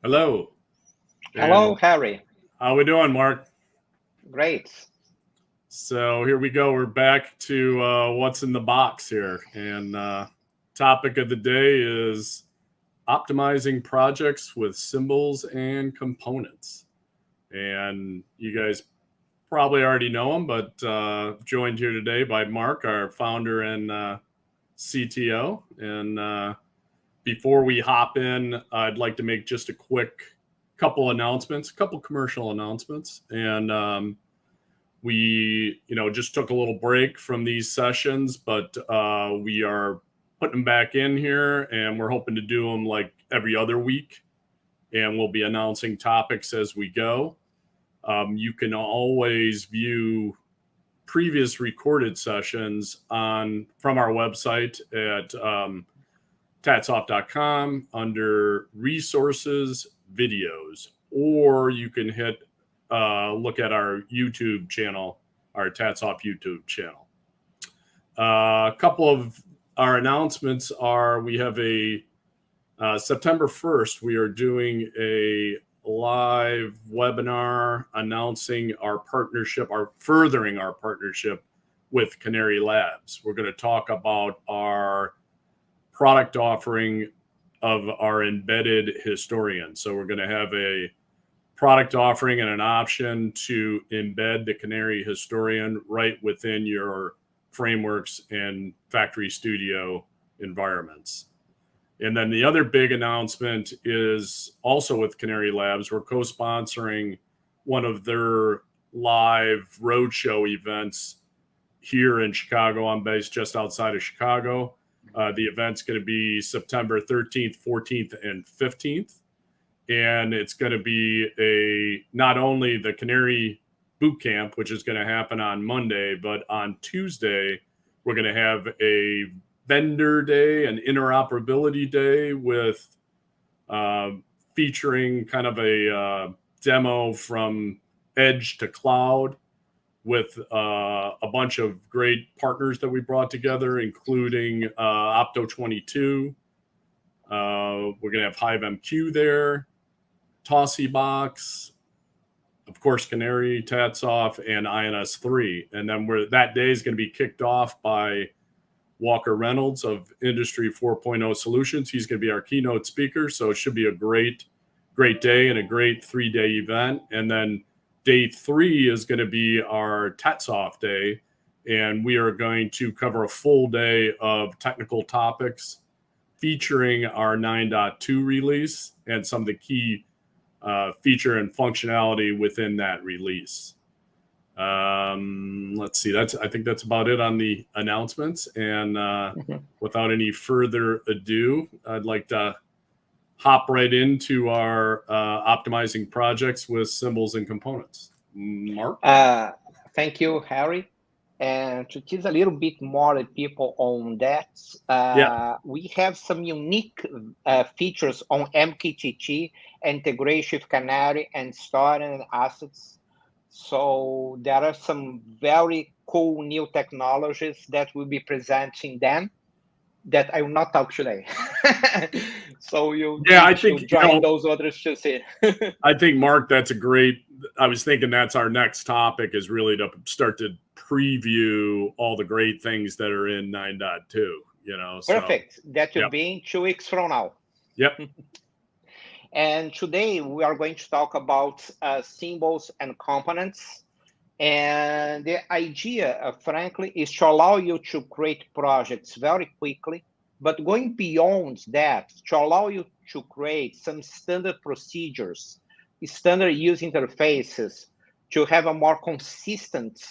Hello, Hello, and Harry. how we doing, Mark? Great. So here we go. We're back to what's in the box here, and topic of the day is optimizing projects with symbols and components. And you guys probably already know him, but joined here today by Mark, our founder and CTO. And before we hop in, I'd like to make just a quick couple announcements, a couple commercial announcements, and we just took a little break from these sessions, but we are putting them back in here, and we're hoping to do them like every other week, and we'll be announcing topics as we go. You can always view previous recorded sessions on from our website at tatsoft.com under resources videos, or you can hit look at our YouTube channel, our Tatsoft YouTube channel. A couple of our announcements are we have a September 1st, we are doing a live webinar announcing our partnership, our furthering our partnership with Canary Labs. We're going to talk about our product offering of our embedded historian. So we're going to have a product offering and an option to embed the Canary historian right within your frameworks and factory studio environments. And then the other big announcement is also with Canary Labs. We're co-sponsoring one of their live roadshow events here in Chicago. I'm based just outside of Chicago. The event's going to be September 13th, 14th, and 15th. And it's going to be not only the Canary Boot Camp, which is going to happen on Monday, but on Tuesday, we're going to have a vendor day, an interoperability day with featuring kind of a demo from edge to cloud with a bunch of great partners that we brought together, including Opto22. We're going to have HiveMQ there, TossiBox, of course, Canary, Tatsoft, and INS3. And then that day is going to be kicked off by Walker Reynolds of Industry 4.0 Solutions. He's going to be our keynote speaker. So it should be a great day and a great 3-day event. And then day 3 is going to be our Tatsoft day. And we are going to cover a full day of technical topics featuring our 9.2 release and some of the key feature and functionality within that release. Let's see. I think that's about it on the announcements. And without any further ado, I'd like to hop right into our optimizing projects with symbols and components. Mark? Thank you, Harry. And to tease a little bit more people on that, we have some unique features on MQTT, integration with Canary and storing and assets. So there are some very cool new technologies that we'll be presenting them that I will not talk today. So I think join those others to see. I think, Mark, that's a great. I was thinking that's our next topic is really to start to preview all the great things that are in 9.2. Perfect. That will be in 2 weeks from now. Yep. And today we are going to talk about symbols and components. And the idea, frankly, is to allow you to create projects very quickly, but going beyond that, to allow you to create some standard procedures, standard use interfaces, to have a more consistent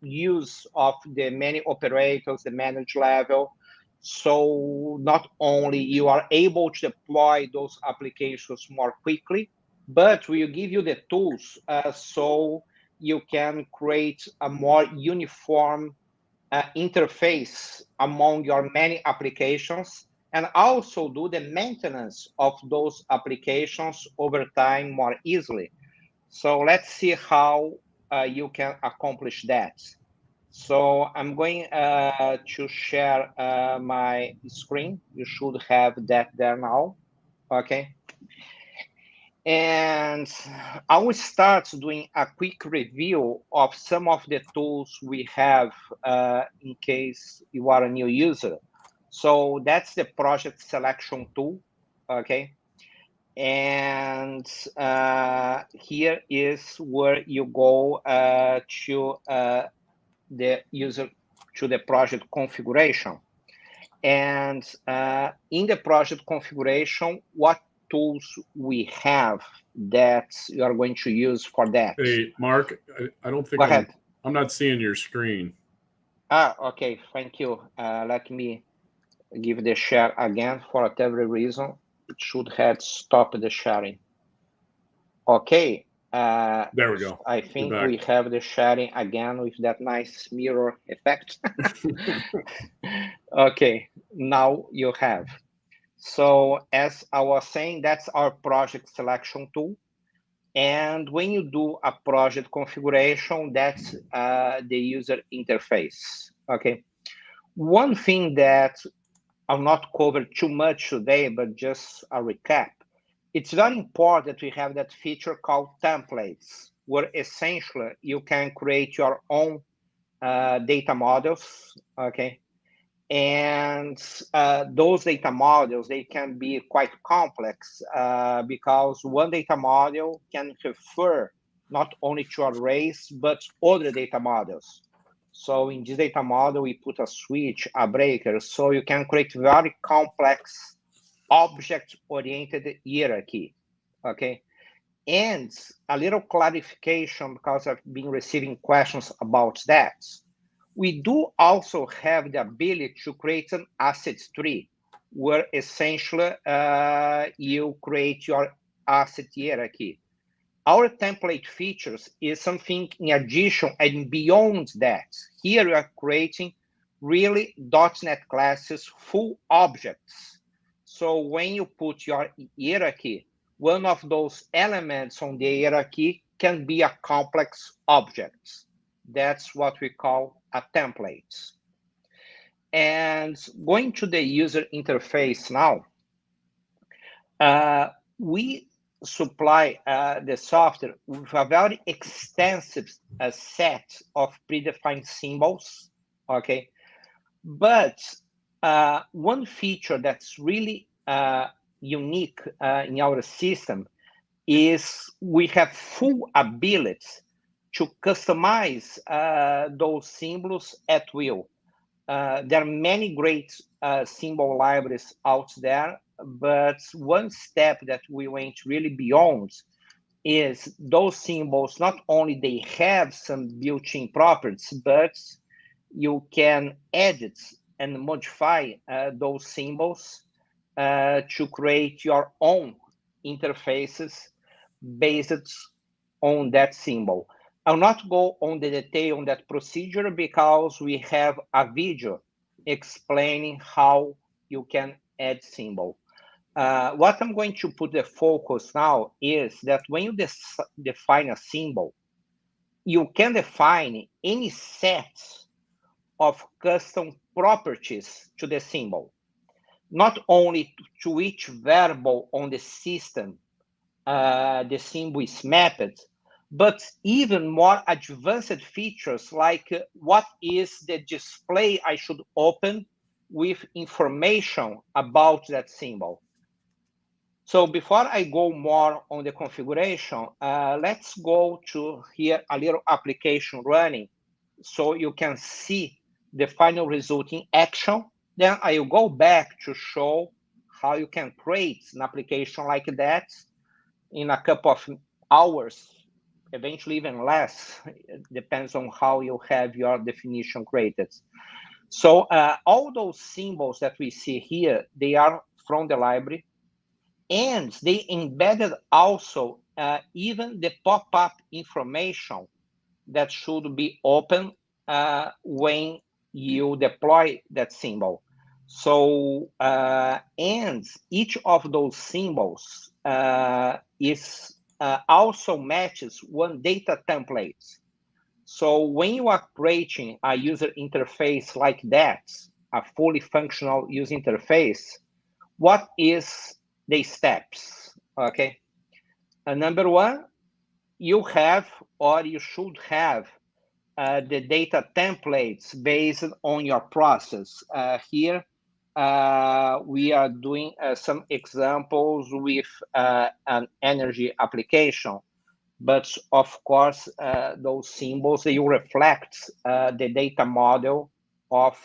use of the many operators, the managed level. So not only you are able to deploy those applications more quickly, but we'll give you the tools so you can create a more uniform interface among your many applications and also do the maintenance of those applications over time more easily. So let's see how you can accomplish that. So I'm going to share my screen. You should have that there now. okay? And I will start doing a quick review of some of the tools we have in case you are a new user. So that's the project selection tool, okay? And here is where you go to the user, to the project configuration. And in the project configuration, what tools we have that you are going to use for that? Hey, Mark, I don't think Go ahead. I'm not seeing your screen. Okay, thank you. Let me give the share again. For whatever reason, it should have stopped the sharing. Okay. There we go. I think we have the sharing again with that nice mirror effect. Okay, now you have. So as I was saying, that's our project selection tool. And when you do a project configuration, that's the user interface, okay? One thing that I'll not cover too much today, but just a recap. It's very important we have that feature called templates, where essentially you can create your own data models, okay? And those data models, they can be quite complex because one data model can refer not only to arrays, but other data models. So in this data model, we put a switch, a breaker, so you can create very complex object-oriented hierarchy, okay? And a little clarification, because I've been receiving questions about that. We do also have the ability to create an assets tree, where essentially you create your asset hierarchy. Our template features is something in addition and beyond that. Here we are creating really .NET classes full objects. So when you put your hierarchy, one of those elements on the hierarchy can be a complex object. That's what we call a template. And going to the user interface now, we supply the software with a very extensive set of predefined symbols, okay? But one feature that's really unique in our system is we have full ability to customize those symbols at will. There are many great symbol libraries out there, but one step that we went really beyond is those symbols, not only they have some built-in properties, but you can edit and modify those symbols to create your own interfaces based on that symbol. I'll not go on the detail on that procedure because we have a video explaining how you can add symbol. What I'm going to put the focus now is that when you define a symbol, you can define any set of custom properties to the symbol, not only to each variable on the system the symbol is mapped, but even more advanced features like what is the display I should open with information about that symbol. So before I go more on the configuration, let's go to here a little application running so you can see the final result in action. Then I will go back to show how you can create an application like that in a couple of hours, eventually even less. It depends on how you have your definition created. So all those symbols that we see here, they are from the library, and they embedded also even the pop-up information that should be open when you deploy that symbol. So, and each of those symbols is also matches one data template. So when you are creating a user interface like that, a fully functional user interface, what is the steps, okay? Number one, you have, or you should have, the data templates based on your process. Here, we are doing some examples with an energy application. But of course, those symbols, they reflect the data model of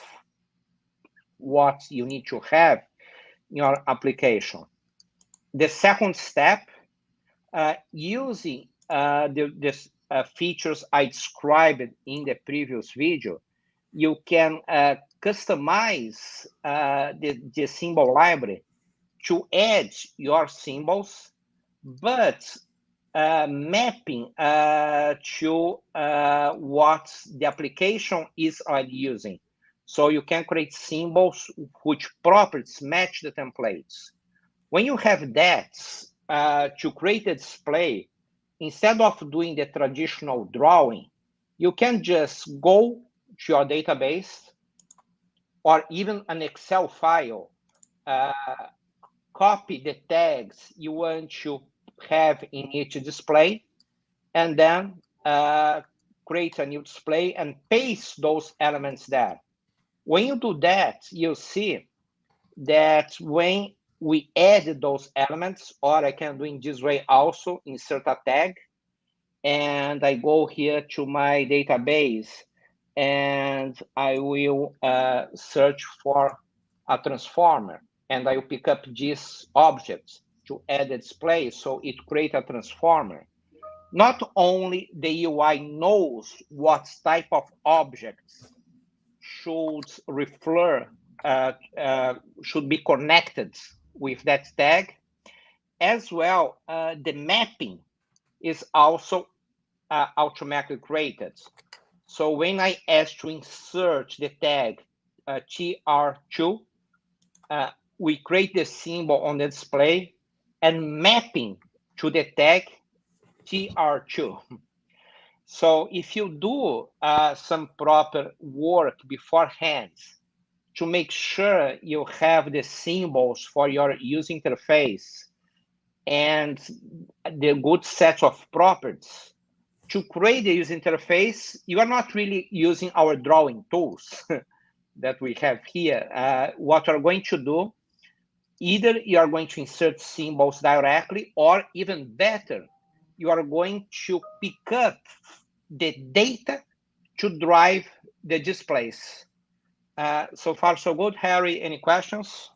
what you need to have in your application. The second step, using the features I described in the previous video, you can customize the symbol library to add your symbols, but mapping to what the application is already using. So you can create symbols which properties match the templates. When you have that, to create a display, instead of doing the traditional drawing, you can just go to your database or even an Excel file, copy the tags you want to have in each display, and then create a new display and paste those elements there. When you do that, you'll see that when we add those elements, or I can do in this way also, insert a tag, and I go here to my database, and I will search for a transformer, and I will pick up this object to add a display, so it creates a transformer. Not only the UI knows what type of objects should should be connected with that tag, as well the mapping is also automatically created. So when I ask to insert the tag TR2, we create the symbol on the display and mapping to the tag TR2. So if you do some proper work beforehand to make sure you have the symbols for your user interface and the good set of properties, to create the user interface, you are not really using our drawing tools that we have here. What you're going to do, either you are going to insert symbols directly, or even better, you are going to pick up the data to drive the displays. So far, so good. Harry, any questions?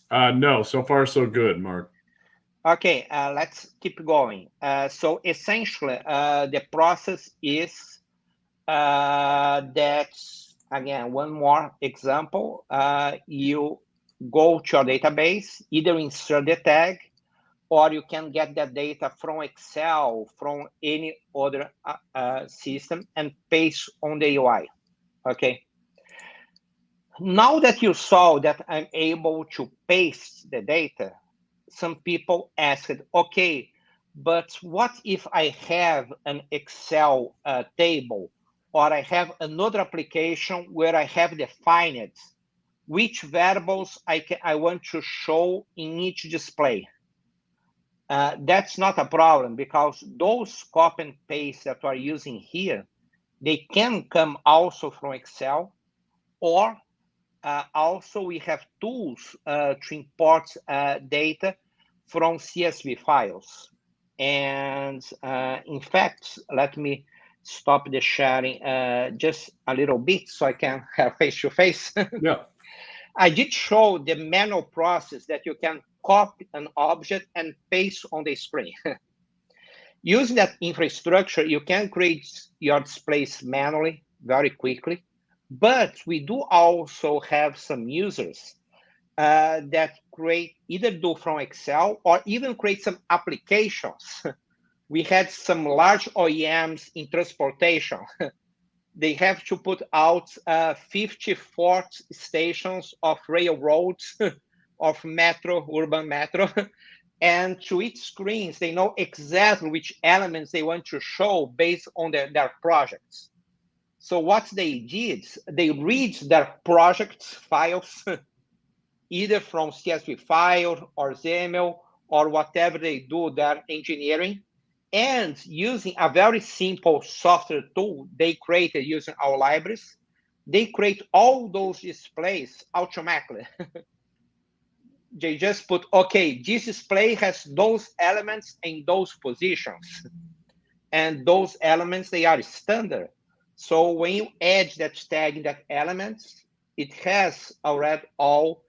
No, so far so good, Mark. Okay, let's keep going. So essentially, the process is that, again, one more example. You go to your database, either insert the tag, or you can get that data from Excel, from any other system, and paste on the UI, okay? Now that you saw that I'm able to paste the data, some people asked, okay, but what if I have an Excel table, or I have another application where I have defined which variables I want to show in each display? That's not a problem, because those copy and paste that we're using here, they can come also from Excel, or also we have tools to import data from CSV files. And in fact, let me stop the sharing just a little bit so I can have face-to-face. Yeah. I did show the manual process that you can copy an object and paste on the screen. Using that infrastructure, you can create your displays manually very quickly. But we do also have some users that either do from Excel or even create some applications. We had some large OEMs in transportation. They have to put out 54 stations of railroads, of metro, urban metro. And to each screens, they know exactly which elements they want to show based on their projects. So what they did, they read their project files either from CSV file or XAML or whatever they do their engineering. And using a very simple software tool they created using our libraries, they create all those displays automatically. They just put, okay, this display has those elements in those positions. And those elements, they are standard. So when you add that tag in that element, it has already all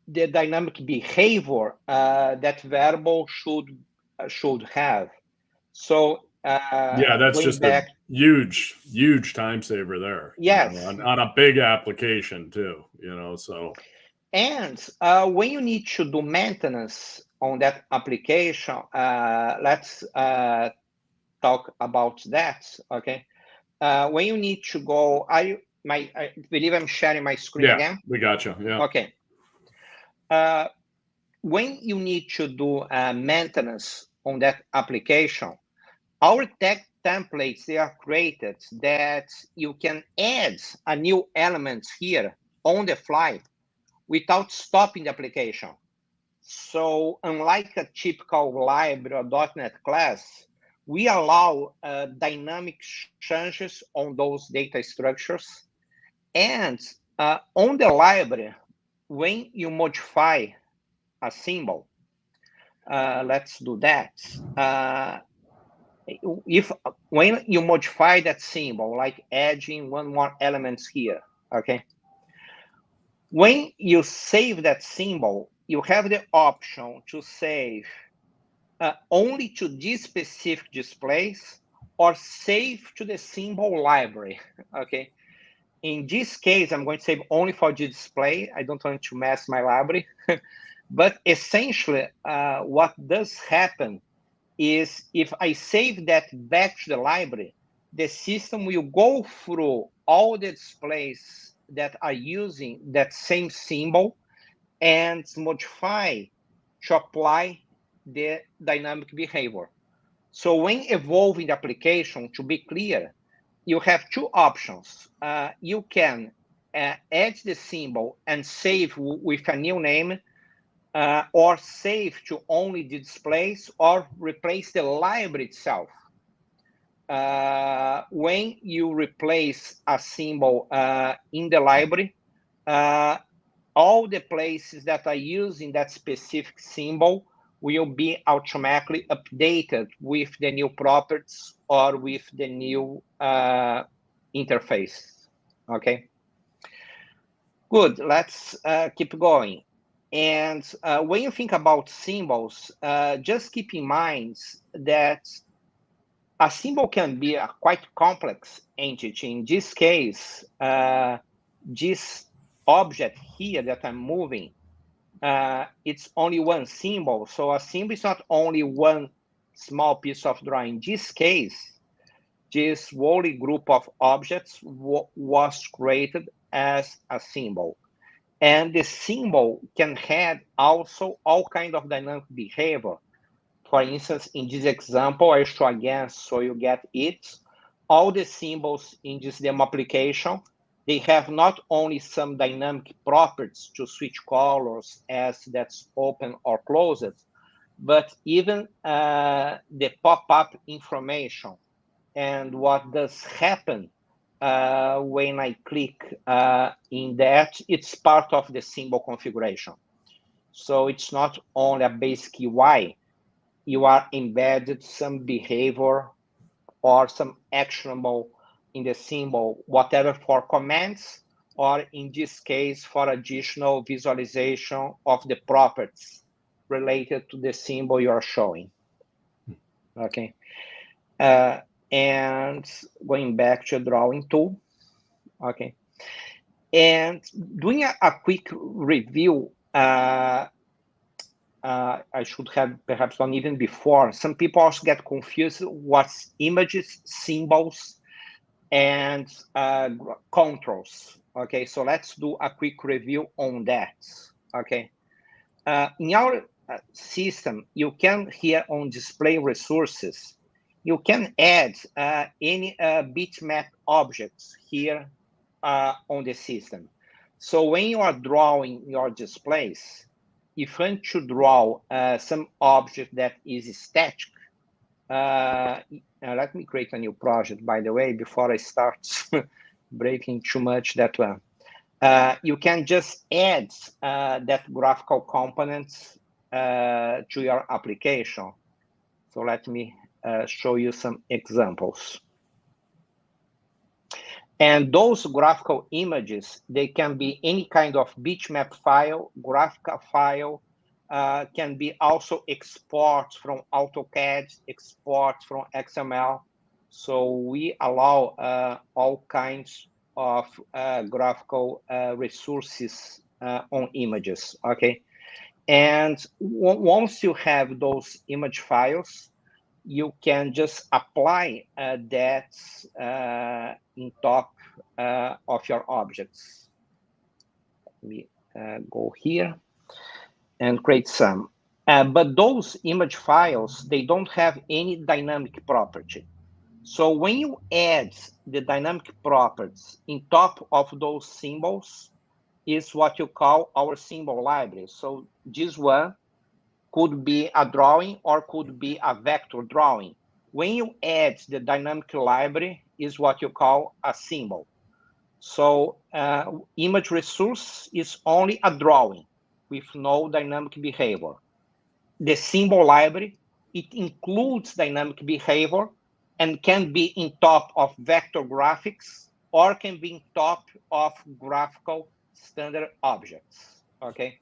the dynamic behavior that variable should have. So Yeah, that's going just a back, huge time saver there. yes. On a big application too. So And when you need to do maintenance on that application, let's talk about that. Okay. When you need to go, I believe I'm sharing my screen again. We got you. Yeah. Okay. When you need to do maintenance on that application, our tech templates, they are created that you can add a new element here on the fly without stopping the application. So unlike a typical library or .NET class, we allow dynamic changes on those data structures. And on the library, when you modify a symbol, let's do that. When you modify that symbol, like adding one more element here, okay? When you save that symbol, you have the option to save only to these specific displays or save to the symbol library, okay? In this case, I'm going to save only for the display. I don't want to mess my library. But essentially, what does happen is if I save that back to the library, the system will go through all the displays that are using that same symbol and modify to apply the dynamic behavior. So when evolving the application, to be clear, you have two options. You can add the symbol and save with a new name, or save to only the displays, or replace the library itself. When you replace a symbol in the library, all the places that are using that specific symbol will be automatically updated with the new properties or with the new interface. Okay. Good. Let's keep going. And when you think about symbols, just keep in mind that a symbol can be a quite complex entity. In this case, this object here that I'm moving, it's only one symbol. So a symbol is not only one small piece of drawing. In this case, this whole group of objects was created as a symbol. And the symbol can have also all kinds of dynamic behavior. For instance, in this example, I show again so you get it. All the symbols in this demo application, they have not only some dynamic properties to switch colors as that's open or closed, but even the pop-up information and what does happen when I click in that, it's part of the symbol configuration. So it's not only a basic UI, you are embedded some behavior or some actionable in the symbol, whatever for commands, or in this case, for additional visualization of the properties related to the symbol you are showing. Okay. And going back to drawing tool. Okay. And doing a quick review, I should have perhaps done even before. Some people also get confused what's images, symbols, and controls. Okay, so let's do a quick review on that. Okay, in our system, you can here on display resources, you can add any bitmap objects here on the system. So when you are drawing your displays, if you want to draw some object that is static, let me create a new project, by the way, before I start breaking too much that one. You can just add that graphical components to your application. So let me show you some examples. And those graphical images, they can be any kind of bitmap file, graphical file, can be also exports from AutoCAD, exports from XML. So we allow all kinds of graphical resources on images, okay? And once you have those image files, you can just apply that in top of your objects. Let me go here and create some. But those image files, they don't have any dynamic property. So when you add the dynamic properties in top of those symbols is what you call our symbol library. So this one could be a drawing or could be a vector drawing. When you add the dynamic library is what you call a symbol. So image resource is only a drawing with no dynamic behavior. The symbol library, it includes dynamic behavior and can be in top of vector graphics or can be in top of graphical standard objects, okay?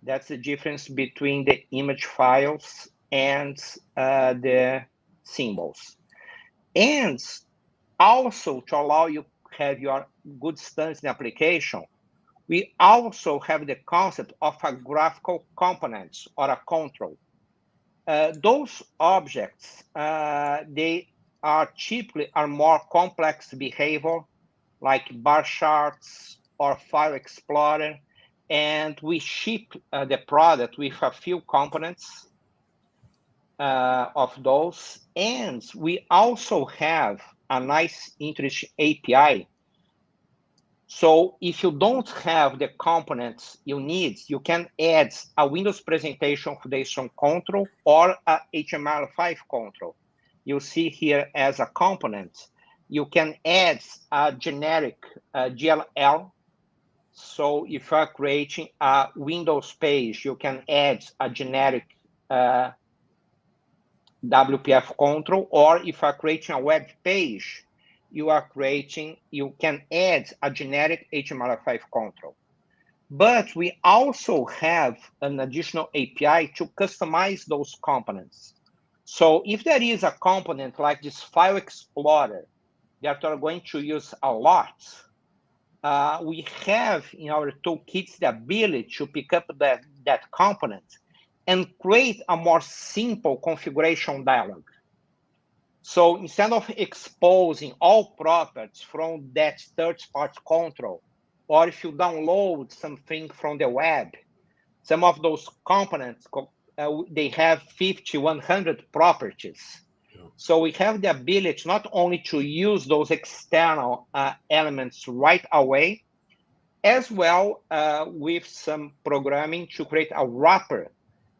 That's the difference between the image files and the symbols. And also to allow you to have your good stance in application, we also have the concept of a graphical components or a control. Those objects, they are typically more complex behavior, like bar charts or file explorer, and we ship the product with a few components of those. And we also have a nice interesting API. So if you don't have the components you need, you can add a Windows Presentation Foundation control or a HTML5 control. You see here as a component, you can add a generic GLL. So if you are creating a Windows page, you can add a generic WPF control, or if you are creating a web page, you can add a generic HTML5 control. But we also have an additional API to customize those components. So if there is a component like this file explorer that are going to use a lot, we have in our toolkits the ability to pick up that component and create a more simple configuration dialog. So instead of exposing all properties from that third-party control, or if you download something from the web, some of those components, they have 50, 100 properties. Yeah. So we have the ability not only to use those external elements right away, as well with some programming to create a wrapper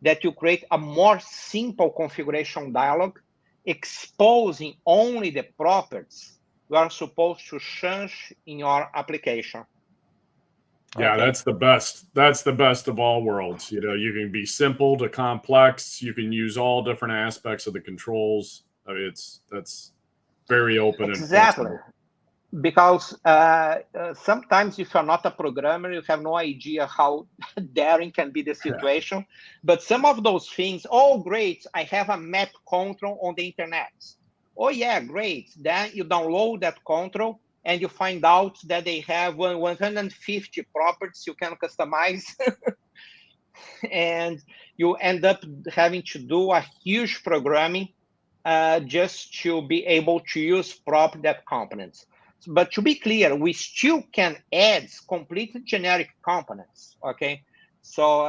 that you create a more simple configuration dialog, exposing only the properties you are supposed to change in your application. Yeah, okay. That's the best. That's the best of all worlds. You know, you can be simple to complex. You can use all different aspects of the controls. I mean, that's very open. Exactly. And flexible. Because sometimes if you're not a programmer, you have no idea how daring can be the situation. Yeah. But some of those things, oh, great, I have a map control on the internet. Oh, yeah, great. Then you download that control and you find out that they have 150 properties you can customize. And you end up having to do a huge programming just to be able to use properly that components. But to be clear, we still can add completely generic components, okay? So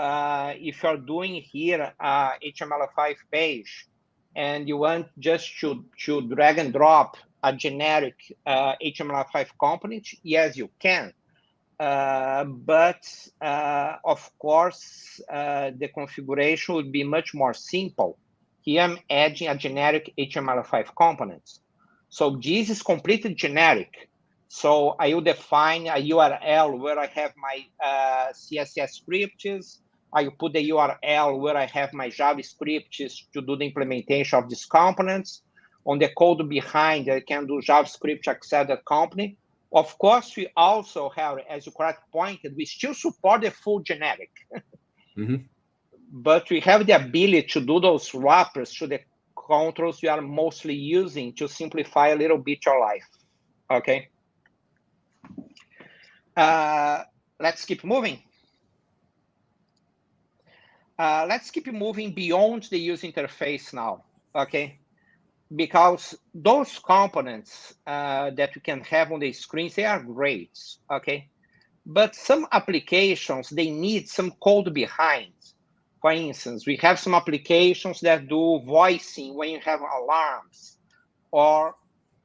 if you're doing here a HTML5 page and you want just to drag and drop a generic HTML5 component, yes, you can. but of course, the configuration would be much more simple. Here I'm adding a generic HTML5 component. So this is completely generic. So I will define a URL where I have my CSS scripts. I will put the URL where I have my JavaScript to do the implementation of these components. On the code behind, I can do JavaScript accepted company. Of course, we also have, as you correctly pointed, we still support the full generic. But we have the ability to do those wrappers to the controls we are mostly using to simplify a little bit your life. Okay. Let's keep moving. Let's keep moving beyond the user interface now. Okay. Because those components that we can have on the screens, they are great. Okay. But some applications, they need some code behind. For instance, we have some applications that do voicing when you have alarms, or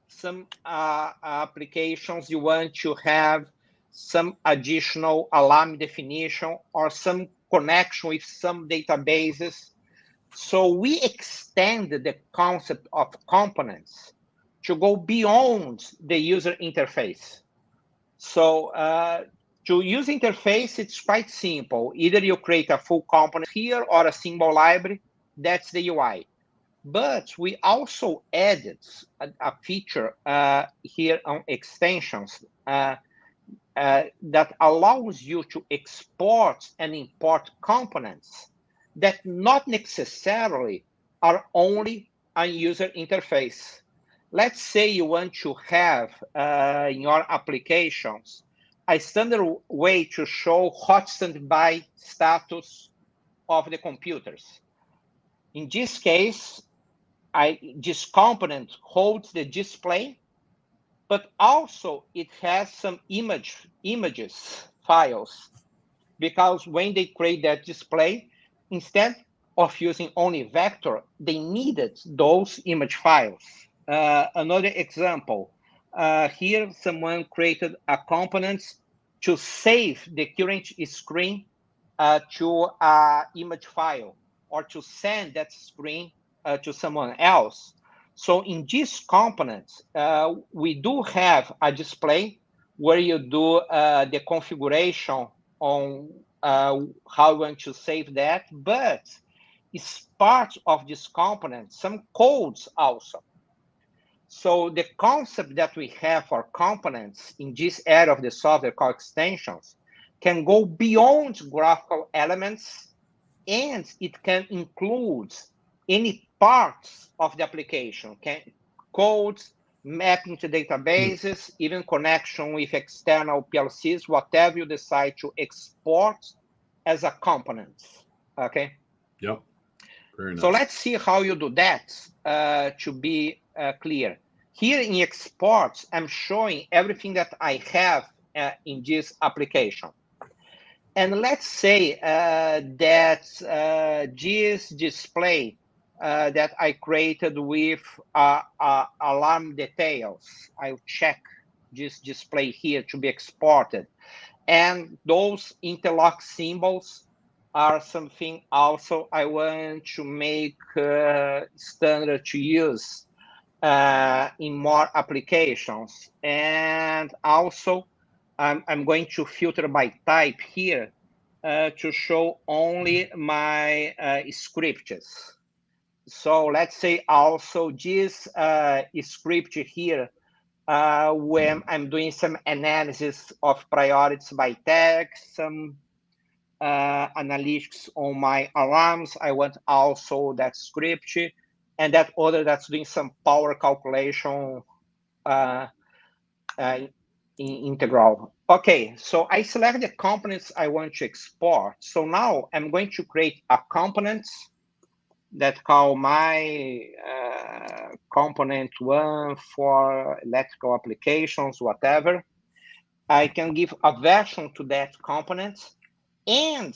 some applications you want to have some additional alarm definition or some connection with some databases. So we extended the concept of components to go beyond the user interface. So to use interface, it's quite simple. Either you create a full component here or a symbol library, that's the UI. But we also added a feature here on extensions that allows you to export and import components that not necessarily are only a user interface. Let's say you want to have in your applications a standard way to show hot standby status of the computers. In this case, this component holds the display, but also it has some images files, because when they create that display, instead of using only vector, they needed those image files. Another example, here someone created a component to save the current screen to an image file, or to send that screen to someone else. So in this component, we do have a display where you do the configuration on how you want to save that, but it's part of this component, some codes also. So the concept that we have for components in this area of the software called extensions can go beyond graphical elements, and it can include any parts of the application, codes, mapping to databases, even connection with external PLCs, whatever you decide to export as a component. Okay. Yep. Very nice. So let's see how you do that to be clear. Here in exports, I'm showing everything that I have in this application. And let's say that this display that I created with alarm details, I'll check this display here to be exported. And those interlock symbols are something also I want to make standard to use in more applications. And also, I'm going to filter by type here to show only my scripts. So let's say also this script here, when I'm doing some analysis of priorities by tag, some analytics on my alarms, I want also that script, and that other that's doing some power calculation integral. Okay, so I select the components I want to export. So now I'm going to create a component that call my component 1 for electrical applications, whatever. I can give a version to that component, and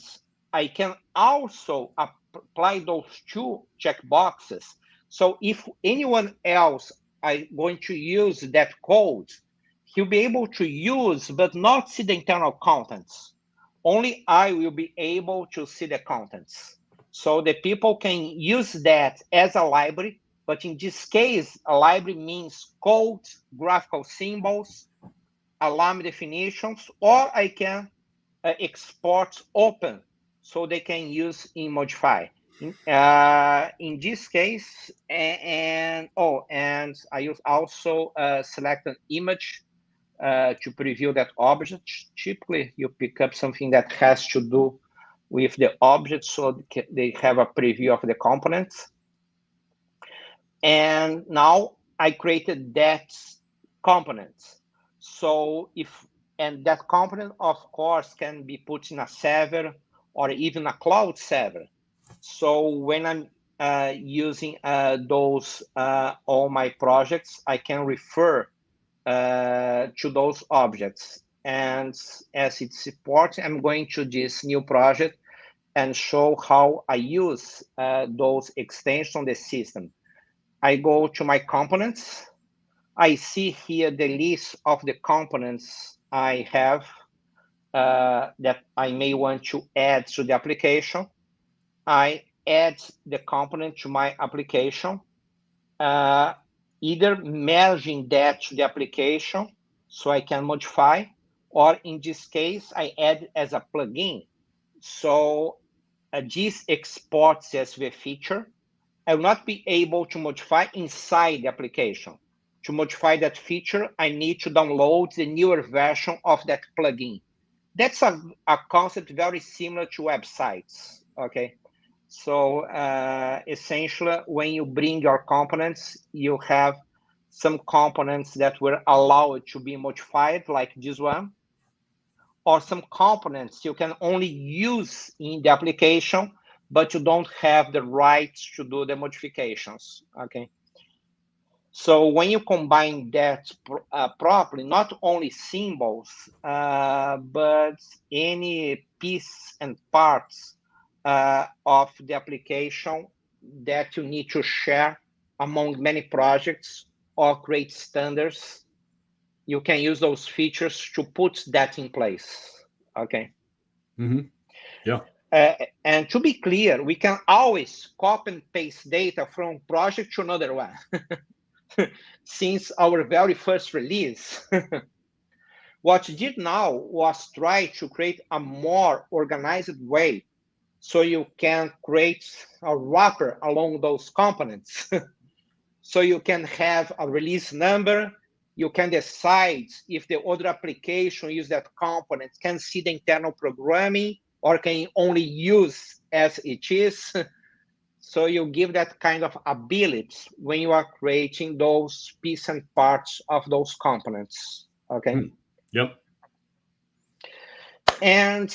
I can also apply those two checkboxes. So if anyone else is going to use that code, he'll be able to use, but not see the internal contents. Only I will be able to see the contents. So the people can use that as a library, but in this case, a library means code, graphical symbols, alarm definitions, or I can export open so they can use in Modify. In this case, and I also select an image to preview that object. Typically, you pick up something that has to do with the object, so they have a preview of the components. And now I created that component. So and that component, of course, can be put in a server or even a cloud server. So when I'm using those all my projects, I can refer to those objects. And as it's supported, I'm going to this new project and show how I use those extensions on the system. I go to my components. I see here the list of the components I have that I may want to add to the application. I add the component to my application, either merging that to the application so I can modify, or in this case, I add as a plugin. So this exports as the feature. I will not be able to modify inside the application. To modify that feature, I need to download the newer version of that plugin. That's a concept very similar to websites, okay? So essentially, when you bring your components, you have some components that were allowed to be modified, like this one, or some components you can only use in the application, but you don't have the rights to do the modifications, okay? So when you combine that properly, not only symbols, but any piece and parts of the application that you need to share among many projects or create standards, you can use those features to put that in place, okay? Mm-hmm. Yeah. And to be clear, we can always copy and paste data from project to another one. Since our very first release, what we did now was try to create a more organized way so you can create a wrapper along those components. So you can have a release number, you can decide if the other application use that component can see the internal programming or can only use as it is. So you give that kind of ability when you are creating those pieces and parts of those components, okay? Yep. And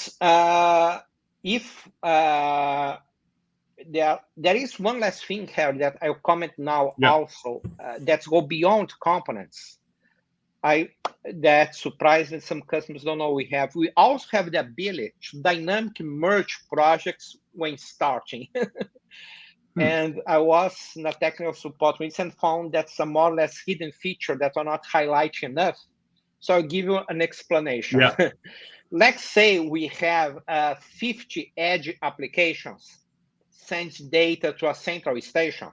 if there is one last thing here that I'll comment now also that go beyond components. That surprised some customers don't know we also have the ability to dynamic merge projects when starting. And I was in a technical support meeting and found that's a more or less hidden feature that are not highlighted enough. So I'll give you an explanation. Yeah. Let's say we have 50 edge applications send data to a central station.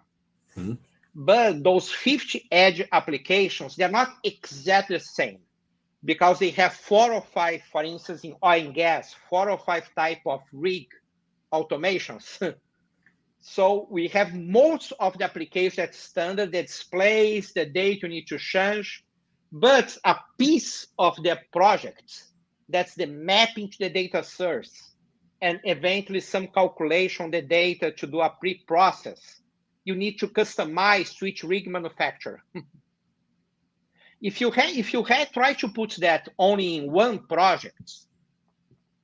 Mm-hmm. But those 50 edge applications, they're not exactly the same because they have 4 or 5, for instance, in oil and gas, 4 or 5 type of rig automations. So we have most of the application that's standard, that displays the data you need to change, but a piece of the project, that's the mapping to the data source, and eventually some calculation on the data to do a pre-process. You need to customize to each rig manufacturer. If you had tried to put that only in one project,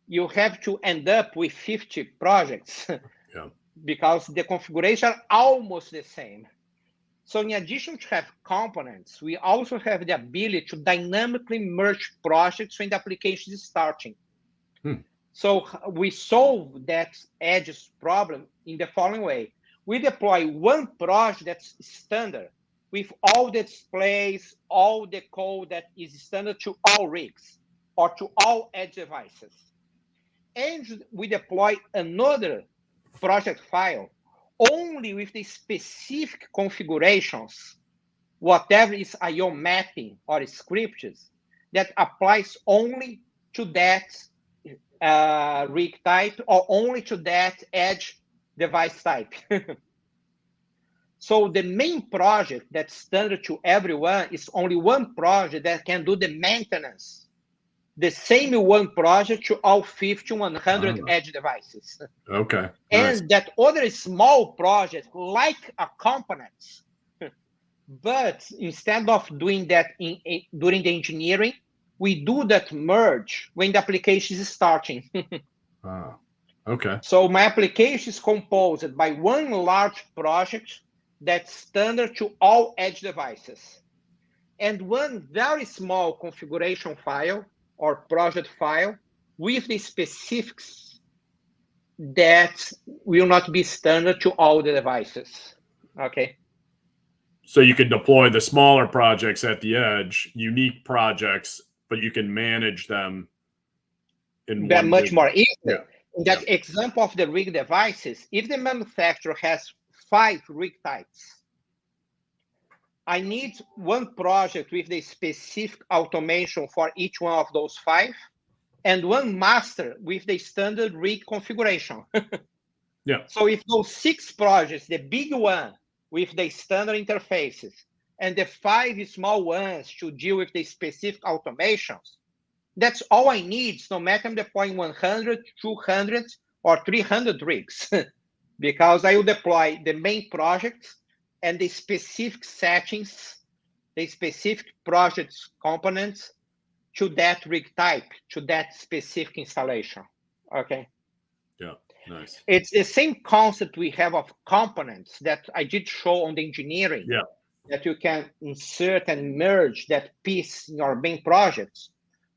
you have to end up with 50 projects. Because the configuration are almost the same. So in addition to have components, we also have the ability to dynamically merge projects when the application is starting. So we solve that edge problem in the following way. We deploy one project that's standard. with all the displays, all the code that is standard to all rigs or to all edge devices. And we deploy another project file only with the specific configurations, whatever is IO mapping or scripts that applies only to that rig type or only to that edge device type. So the main project that's standard to everyone is only one project that can do the maintenance. The same one project to all 50, 100 edge devices. Okay. And that other small project, like a components, but instead of doing that during the engineering, we do that merge when the application is starting. Okay. So my application is composed by one large project that's standard to all edge devices, and one very small configuration file or project file with the specifics that will not be standard to all the devices. Okay. So you can deploy the smaller projects at the edge, unique projects, but you can manage them in one much more easily. Yeah. In that example of the rig devices, if the manufacturer has 5 rig types, I need one project with the specific automation for each one of those 5, and one master with the standard rig configuration. So if those 6 projects, the big one with the standard interfaces, and the 5 small ones to deal with the specific automations, that's all I need, no matter I'm deploying 100, 200, or 300 rigs, because I will deploy the main project and the specific settings, the specific project components to that rig type, to that specific installation. Okay. Yeah, nice. It's the same concept we have of components that I did show on the engineering. Yeah. That you can insert and merge that piece in your main projects.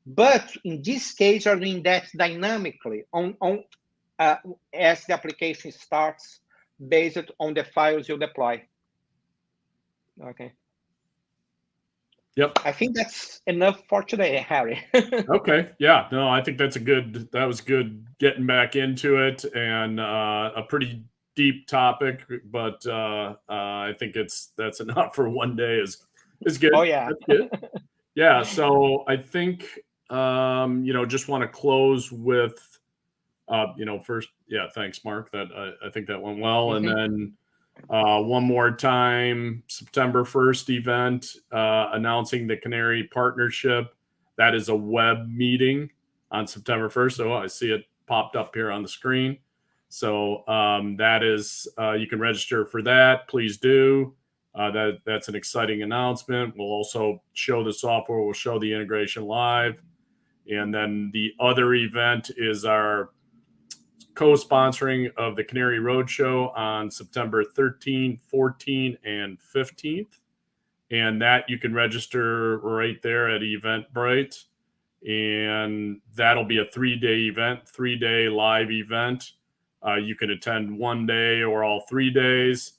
But in this case, you're doing that dynamically as the application starts based on the files you deploy. Okay. Yep. I think that's enough for today, Harry. Okay. Yeah. No, I think that was good getting back into it, and a pretty deep topic, but I think that's enough for one day is good. Oh, yeah. That's good. Yeah. So I think, just want to close with, first, thanks, Mark. I think that went well. And then one more time, September 1st event, announcing the Canary partnership. That is a web meeting on September 1st. So I see it popped up here on the screen. So that is, you can register for that. Please do. That's an exciting announcement. We'll also show the software. We'll show the integration live. And then the other event is our co-sponsoring of the Canary Roadshow on September 13th, 14th, and 15th. And that you can register right there at Eventbrite. And that'll be a 3-day event, 3-day live event. You can attend one day or all 3 days.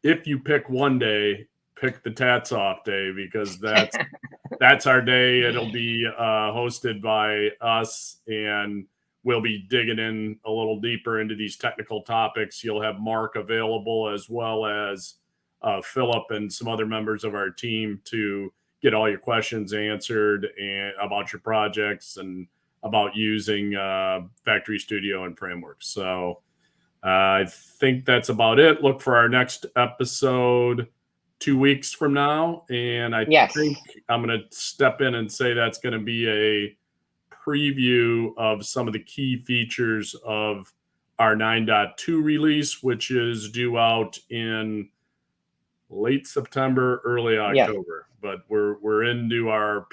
If you pick one day, pick the Tats Off day, because that's our day. It'll be hosted by us, and we'll be digging in a little deeper into these technical topics. You'll have Mark available, as well as Philip and some other members of our team, to get all your questions answered and about your projects and about using Factory Studio and frameworks. So I think that's about it. Look for our next episode 2 weeks from now. And I think I'm going to step in and say that's going to be a preview of some of the key features of our 9.2 release, which is due out in late September, early October. But we're into our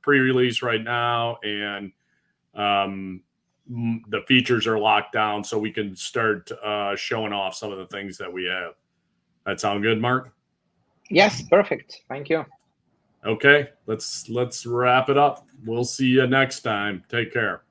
pre-release right now, and the features are locked down, so we can start showing off some of the things that we have. That sound good, Mark? Yes, perfect. Thank you. Okay, let's wrap it up. We'll see you next time. Take care.